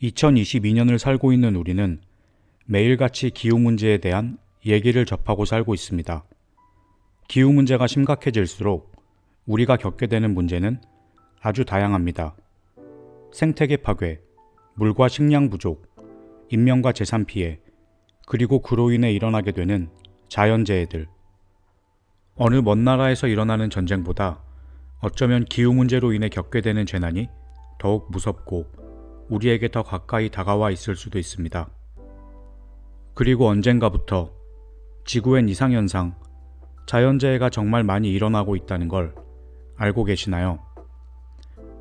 2022년을 살고 있는 우리는 매일같이 기후 문제에 대한 얘기를 접하고 살고 있습니다. 기후 문제가 심각해질수록 우리가 겪게 되는 문제는 아주 다양합니다. 생태계 파괴, 물과 식량 부족, 인명과 재산 피해, 그리고 그로 인해 일어나게 되는 자연재해들. 어느 먼 나라에서 일어나는 전쟁보다 어쩌면 기후 문제로 인해 겪게 되는 재난이 더욱 무섭고 우리에게 더 가까이 다가와 있을 수도 있습니다. 그리고 언젠가부터 지구엔 이상현상, 자연재해가 정말 많이 일어나고 있다는 걸 알고 계시나요?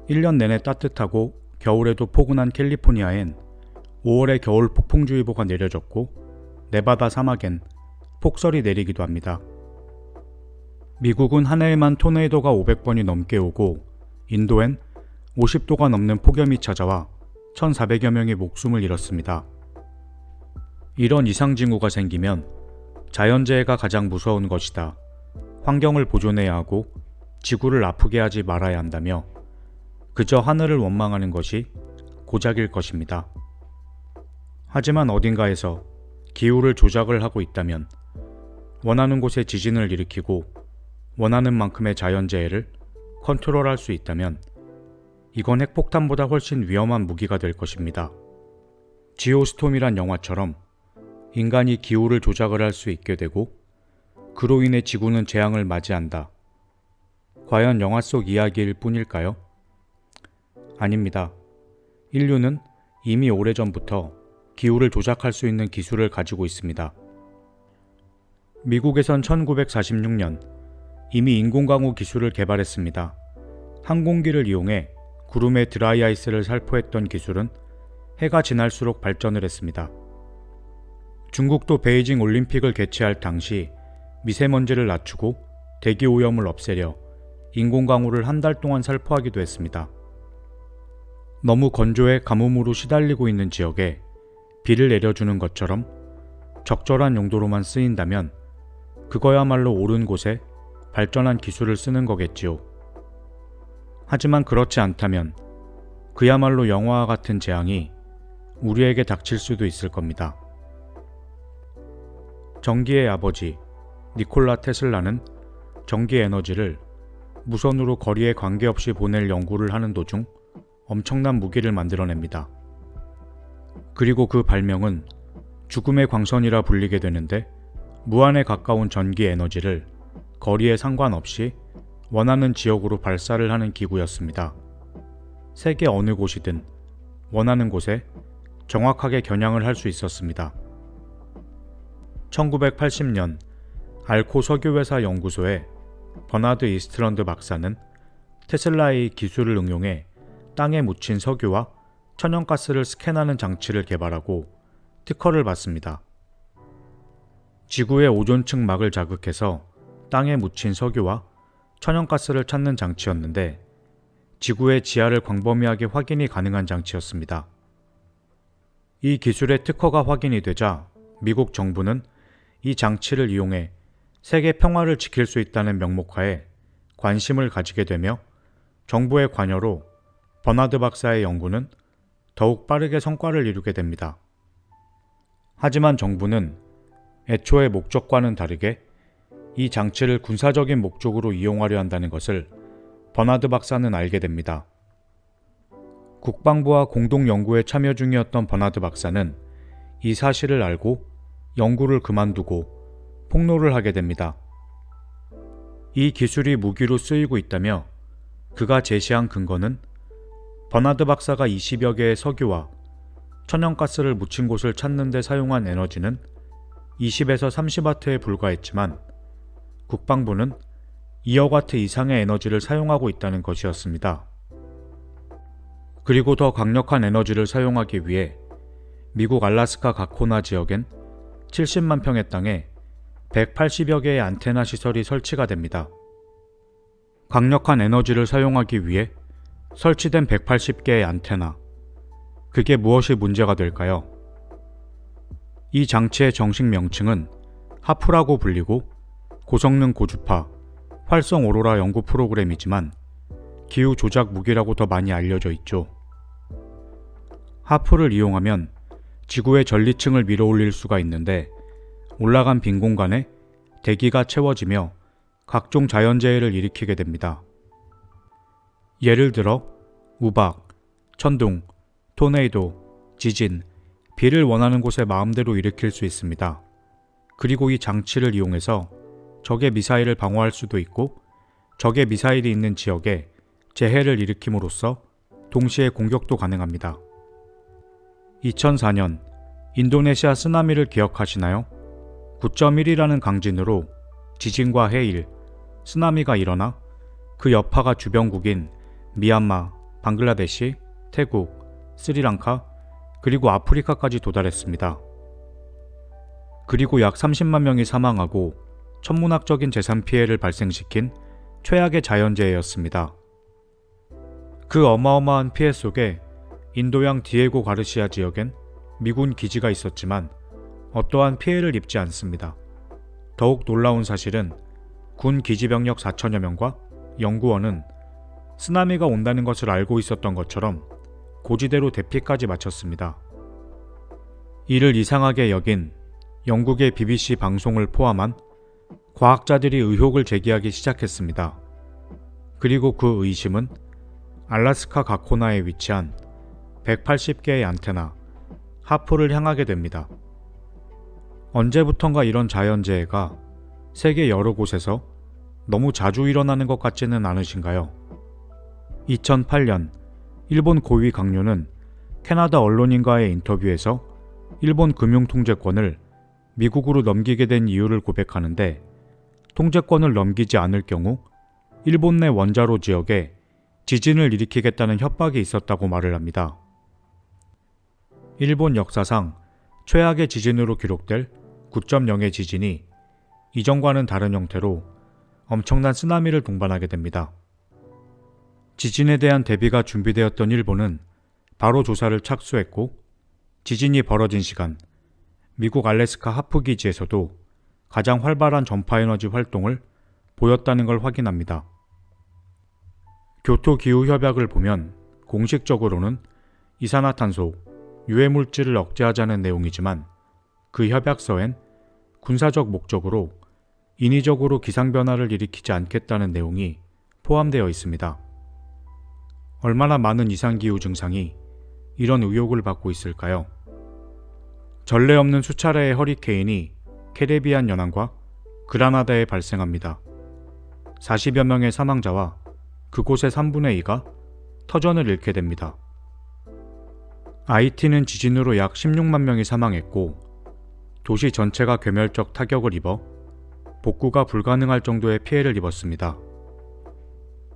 1년 내내 따뜻하고 겨울에도 포근한 캘리포니아엔 5월에 겨울 폭풍주의보가 내려졌고 네바다 사막엔 폭설이 내리기도 합니다. 미국은 한 해에만 토네이도가 500번이 넘게 오고 인도엔 50도가 넘는 폭염이 찾아와 1,400여 명이 목숨을 잃었습니다. 이런 이상징후가 생기면 자연재해가 가장 무서운 것이다. 환경을 보존해야 하고 지구를 아프게 하지 말아야 한다며 그저 하늘을 원망하는 것이 고작일 것입니다. 하지만 어딘가에서 기후를 조작을 하고 있다면 원하는 곳에 지진을 일으키고 원하는 만큼의 자연재해를 컨트롤할 수 있다면 이건 핵폭탄보다 훨씬 위험한 무기가 될 것입니다. 지오스톰이란 영화처럼 인간이 기후를 조작을 할 수 있게 되고 그로 인해 지구는 재앙을 맞이한다. 과연 영화 속 이야기일 뿐일까요? 아닙니다. 인류는 이미 오래전부터 기후를 조작할 수 있는 기술을 가지고 있습니다. 미국에선 1946년 이미 인공광우 기술을 개발했습니다. 항공기를 이용해 구름의 드라이아이스를 살포했던 기술은 해가 지날수록 발전을 했습니다. 중국도 베이징 올림픽을 개최할 당시 미세먼지를 낮추고 대기 오염을 없애려 인공광우를 한 달 동안 살포하기도 했습니다. 너무 건조해 가뭄으로 시달리고 있는 지역에 비를 내려주는 것처럼 적절한 용도로만 쓰인다면 그거야말로 옳은 곳에 발전한 기술을 쓰는 거겠지요. 하지만 그렇지 않다면 그야말로 영화와 같은 재앙이 우리에게 닥칠 수도 있을 겁니다. 전기의 아버지 니콜라 테슬라는 전기 에너지를 무선으로 거리에 관계없이 보낼 연구를 하는 도중 엄청난 무기를 만들어냅니다. 그리고 그 발명은 죽음의 광선이라 불리게 되는데 무한에 가까운 전기 에너지를 거리에 상관없이 원하는 지역으로 발사를 하는 기구였습니다. 세계 어느 곳이든 원하는 곳에 정확하게 겨냥을 할 수 있었습니다. 1980년 알코 석유회사 연구소의 버나드 이스트런드 박사는 테슬라의 기술을 응용해 땅에 묻힌 석유와 천연가스를 스캔하는 장치를 개발하고 특허를 받습니다. 지구의 오존층 막을 자극해서 땅에 묻힌 석유와 천연가스를 찾는 장치였는데 지구의 지하를 광범위하게 확인이 가능한 장치였습니다. 이 기술의 특허가 확인이 되자 미국 정부는 이 장치를 이용해 세계 평화를 지킬 수 있다는 명목하에 관심을 가지게 되며 정부의 관여로 버나드 박사의 연구는 더욱 빠르게 성과를 이루게 됩니다. 하지만 정부는 애초의 목적과는 다르게 이 장치를 군사적인 목적으로 이용하려 한다는 것을 버나드 박사는 알게 됩니다. 국방부와 공동 연구에 참여 중이었던 버나드 박사는 이 사실을 알고 연구를 그만두고 폭로를 하게 됩니다. 이 기술이 무기로 쓰이고 있다며 그가 제시한 근거는 버나드 박사가 20여 개의 석유와 천연가스를 묻힌 곳을 찾는 데 사용한 에너지는 20에서 30와트에 불과했지만 국방부는 2억 와트 이상의 에너지를 사용하고 있다는 것이었습니다. 그리고 더 강력한 에너지를 사용하기 위해 미국 알래스카 가코나 지역엔 70만 평의 땅에 180여 개의 안테나 시설이 설치가 됩니다. 강력한 에너지를 사용하기 위해 설치된 180개의 안테나. 그게 무엇이 문제가 될까요? 이 장치의 정식 명칭은 하프라고 불리고 고성능 고주파, 활성 오로라 연구 프로그램이지만 기후 조작 무기라고 더 많이 알려져 있죠. 하프를 이용하면 지구의 전리층을 밀어올릴 수가 있는데 올라간 빈 공간에 대기가 채워지며 각종 자연재해를 일으키게 됩니다. 예를 들어 우박, 천둥, 토네이도, 지진, 비를 원하는 곳에 마음대로 일으킬 수 있습니다. 그리고 이 장치를 이용해서 적의 미사일을 방어할 수도 있고 적의 미사일이 있는 지역에 재해를 일으킴으로써 동시에 공격도 가능합니다. 2004년 인도네시아 쓰나미를 기억하시나요? 9.1이라는 강진으로 지진과 해일, 쓰나미가 일어나 그 여파가 주변국인 미얀마, 방글라데시, 태국, 스리랑카, 그리고 아프리카까지 도달했습니다. 그리고 약 30만 명이 사망하고 천문학적인 재산 피해를 발생시킨 최악의 자연재해였습니다. 그 어마어마한 피해 속에 인도양 디에고 가르시아 지역엔 미군 기지가 있었지만 어떠한 피해를 입지 않습니다. 더욱 놀라운 사실은 군 기지병력 4천여 명과 연구원은 쓰나미가 온다는 것을 알고 있었던 것처럼 고지대로 대피까지 마쳤습니다. 이를 이상하게 여긴 영국의 BBC 방송을 포함한 과학자들이 의혹을 제기하기 시작했습니다. 그리고 그 의심은 알래스카 가코나에 위치한 180개의 안테나, 하프를 향하게 됩니다. 언제부턴가 이런 자연재해가 세계 여러 곳에서 너무 자주 일어나는 것 같지는 않으신가요? 2008년 일본 고위 강요는 캐나다 언론인과의 인터뷰에서 일본 금융통제권을 미국으로 넘기게 된 이유를 고백하는데 통제권을 넘기지 않을 경우 일본 내 원자로 지역에 지진을 일으키겠다는 협박이 있었다고 말을 합니다. 일본 역사상 최악의 지진으로 기록될 9.0의 지진이 이전과는 다른 형태로 엄청난 쓰나미를 동반하게 됩니다. 지진에 대한 대비가 준비되었던 일본은 바로 조사를 착수했고 지진이 벌어진 시간, 미국 알래스카 하프 기지에서도 가장 활발한 전파에너지 활동을 보였다는 걸 확인합니다. 교토 기후협약을 보면 공식적으로는 이산화탄소, 유해물질을 억제하자는 내용이지만 그 협약서엔 군사적 목적으로 인위적으로 기상변화를 일으키지 않겠다는 내용이 포함되어 있습니다. 얼마나 많은 이상기후 증상이 이런 의혹을 받고 있을까요? 전례 없는 수차례의 허리케인이 캐리비안 연안과 그라나다에 발생합니다. 40여 명의 사망자와 그곳의 3분의 2가 터전을 잃게 됩니다. 아이티는 지진으로 약 16만 명이 사망했고 도시 전체가 괴멸적 타격을 입어 복구가 불가능할 정도의 피해를 입었습니다.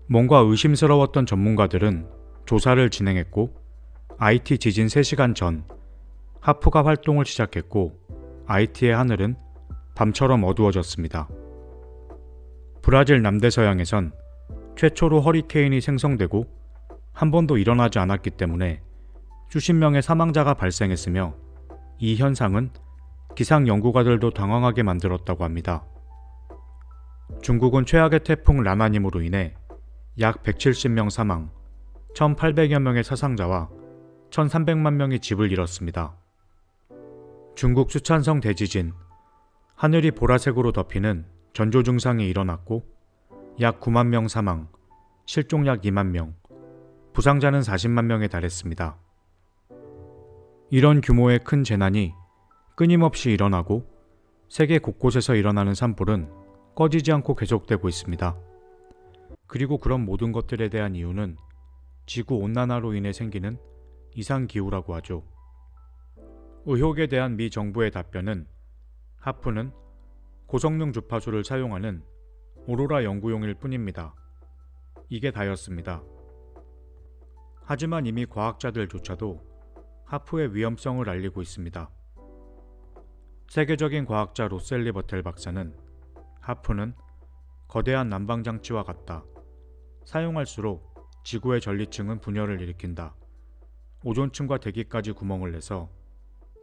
뭔가 의심스러웠던 전문가들은 조사를 진행했고 아이티 지진 3시간 전 하프가 활동을 시작했고 아이티의 하늘은 밤처럼 어두워졌습니다. 브라질 남대서양에선 최초로 허리케인이 생성되고 한 번도 일어나지 않았기 때문에 수십 명의 사망자가 발생했으며 이 현상은 기상 연구가들도 당황하게 만들었다고 합니다. 중국은 최악의 태풍 라나님으로 인해 약 170명 사망, 1,800여 명의 사상자와 1,300만 명이 집을 잃었습니다. 중국 수촨성 대지진, 하늘이 보라색으로 덮이는 전조 증상이 일어났고 약 9만 명 사망, 실종 약 2만 명, 부상자는 40만 명에 달했습니다. 이런 규모의 큰 재난이 끊임없이 일어나고 세계 곳곳에서 일어나는 산불은 꺼지지 않고 계속되고 있습니다. 그리고 그런 모든 것들에 대한 이유는 지구온난화로 인해 생기는 이상기후라고 하죠. 의혹에 대한 미 정부의 답변은 하프는 고성능 주파수를 사용하는 오로라 연구용일 뿐입니다. 이게 다였습니다. 하지만 이미 과학자들조차도 하프의 위험성을 알리고 있습니다. 세계적인 과학자 로셀리 버텔 박사는 하프는 거대한 난방장치와 같다. 사용할수록 지구의 전리층은 분열을 일으킨다. 오존층과 대기까지 구멍을 내서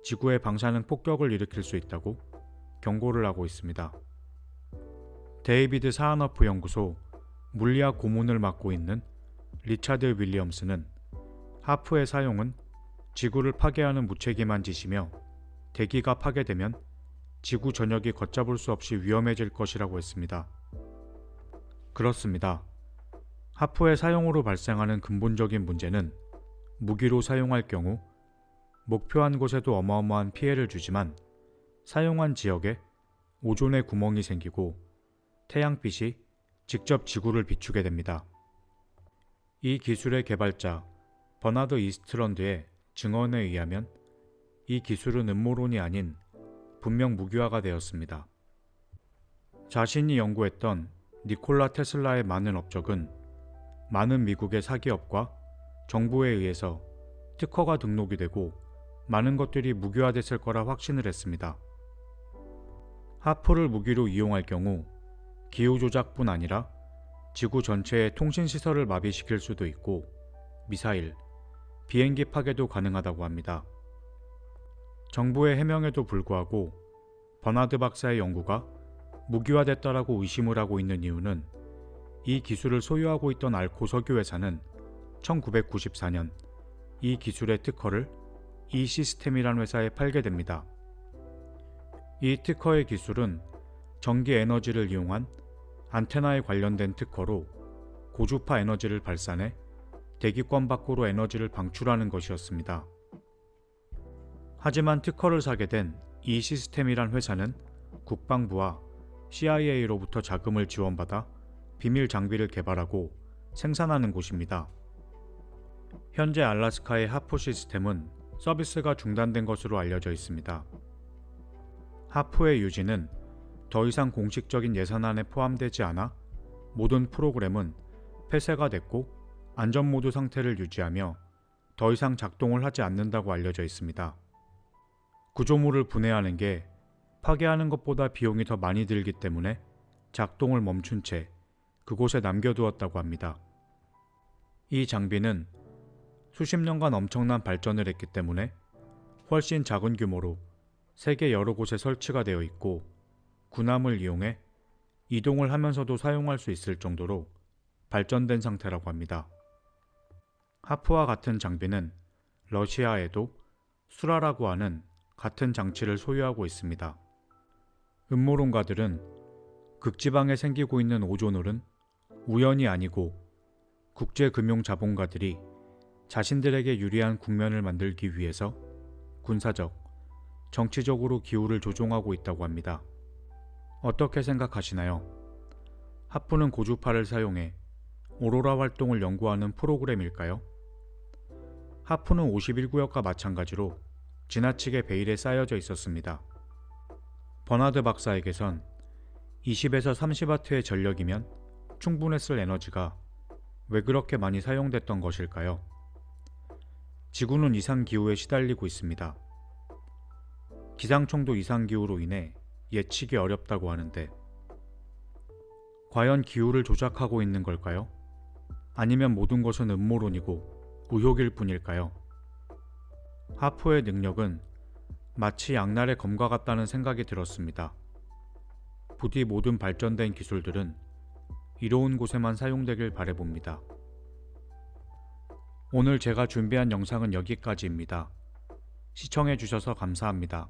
지구의 방사능 폭격을 일으킬 수 있다고 경고를 하고 있습니다. 데이비드 사하너프 연구소 물리학 고문을 맡고 있는 리차드 윌리엄스는 하프의 사용은 지구를 파괴하는 무책임한 짓이며 대기가 파괴되면 지구 전역이 걷잡을 수 없이 위험해질 것이라고 했습니다. 그렇습니다. 하프의 사용으로 발생하는 근본적인 문제는 무기로 사용할 경우 목표한 곳에도 어마어마한 피해를 주지만 사용한 지역에 오존의 구멍이 생기고 태양빛이 직접 지구를 비추게 됩니다. 이 기술의 개발자 버나드 이스트런드의 증언에 의하면 이 기술은 음모론이 아닌 분명 무기화가 되었습니다. 자신이 연구했던 니콜라 테슬라의 많은 업적은 많은 미국의 사기업과 정부에 의해서 특허가 등록이 되고 많은 것들이 무기화됐을 거라 확신을 했습니다. 하프를 무기로 이용할 경우 기후 조작뿐 아니라 지구 전체의 통신 시설을 마비시킬 수도 있고 미사일, 비행기 파괴도 가능하다고 합니다. 정부의 해명에도 불구하고 버나드 박사의 연구가 무기화됐다라고 의심을 하고 있는 이유는 이 기술을 소유하고 있던 알코 석유 회사는 1994년 이 기술의 특허를 이 시스템이란 회사에 팔게 됩니다. 이 특허의 기술은 전기 에너지를 이용한 안테나에 관련된 특허로 고주파 에너지를 발산해 대기권 밖으로 에너지를 방출하는 것이었습니다. 하지만 특허를 사게 된 이 시스템이란 회사는 국방부와 CIA로부터 자금을 지원받아 비밀 장비를 개발하고 생산하는 곳입니다. 현재 알래스카의 하프 시스템은 서비스가 중단된 것으로 알려져 있습니다. 하프의 유지는 더 이상 공식적인 예산안에 포함되지 않아 모든 프로그램은 폐쇄가 됐고 안전모드 상태를 유지하며 더 이상 작동을 하지 않는다고 알려져 있습니다. 구조물을 분해하는 게 파괴하는 것보다 비용이 더 많이 들기 때문에 작동을 멈춘 채 그곳에 남겨두었다고 합니다. 이 장비는 수십 년간 엄청난 발전을 했기 때문에 훨씬 작은 규모로 세계 여러 곳에 설치가 되어 있고 군함을 이용해 이동을 하면서도 사용할 수 있을 정도로 발전된 상태라고 합니다. 하프와 같은 장비는 러시아에도 수라라고 하는 같은 장치를 소유하고 있습니다. 음모론가들은 극지방에 생기고 있는 오존홀은 우연이 아니고 국제금융자본가들이 자신들에게 유리한 국면을 만들기 위해서 군사적, 정치적으로 기후를 조종하고 있다고 합니다. 어떻게 생각하시나요? 하프는 고주파를 사용해 오로라 활동을 연구하는 프로그램일까요? 하프는 51구역과 마찬가지로 지나치게 베일에 쌓여져 있었습니다. 버나드 박사에게선 20에서 30W의 전력이면 충분했을 에너지가 왜 그렇게 많이 사용됐던 것일까요? 지구는 이상기후에 시달리고 있습니다. 기상청도 이상기후로 인해 예측이 어렵다고 하는데 과연 기후를 조작하고 있는 걸까요? 아니면 모든 것은 음모론이고 의혹일 뿐일까요? 하프의 능력은 마치 양날의 검과 같다는 생각이 들었습니다. 부디 모든 발전된 기술들은 이로운 곳에만 사용되길 바라봅니다. 오늘 제가 준비한 영상은 여기까지입니다. 시청해주셔서 감사합니다.